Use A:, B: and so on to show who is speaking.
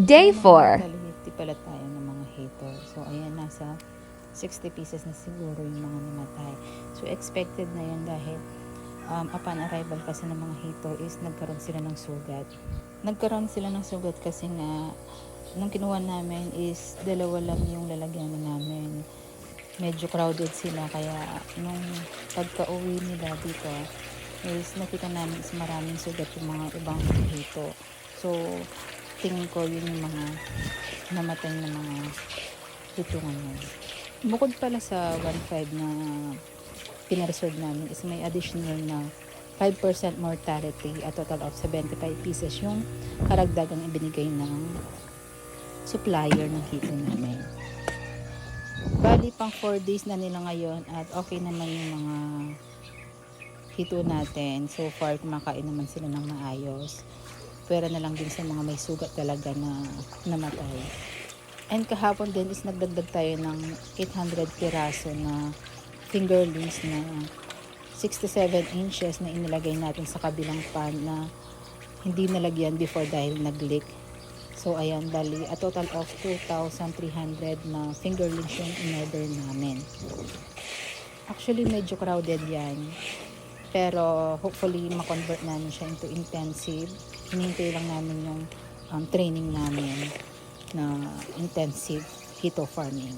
A: Day 4.
B: Kalihiti pala tayo ng mga hater. So, ayan, nasa 60 pieces na siguro yung mga namatay. So, expected na yan dahil upon arrival kasi ng mga hater is nagkaroon sila ng sugat. Nagkaroon sila ng sugat kasi nga nung kinuha namin is dalawa lang yung lalagyan namin. Medyo crowded sila kaya nung pagka-uwi nila dito is nakita namin is maraming sugat yung mga ibang hito. So, tingin ko yun yung mga namatay na mga hitungan yun. Bukod pala sa 1.5 na pinareserve namin is may additional na 5% mortality at total of 75 pieces yung karagdagang ibinigay ng supplier ng hito namin. Bali pang 4 days na nila ngayon at okay naman yung mga hito natin. So far kumakain naman sila ng maayos. Pwera na lang din sa mga may sugat talaga na namatay. And kahapon din is nagdagdag tayo ng 800 piraso na fingerlings na 67 inches na inilagay natin sa kabilang pan na hindi nalagyan before dahil nag-leak. So ayan, bali a total of 2,300 na fingerlings yung in-order namin. Actually medyo crowded yan. Pero hopefully ma-convert namin siya into intensive. Hinihintay lang namin yung training namin na intensive hito farming.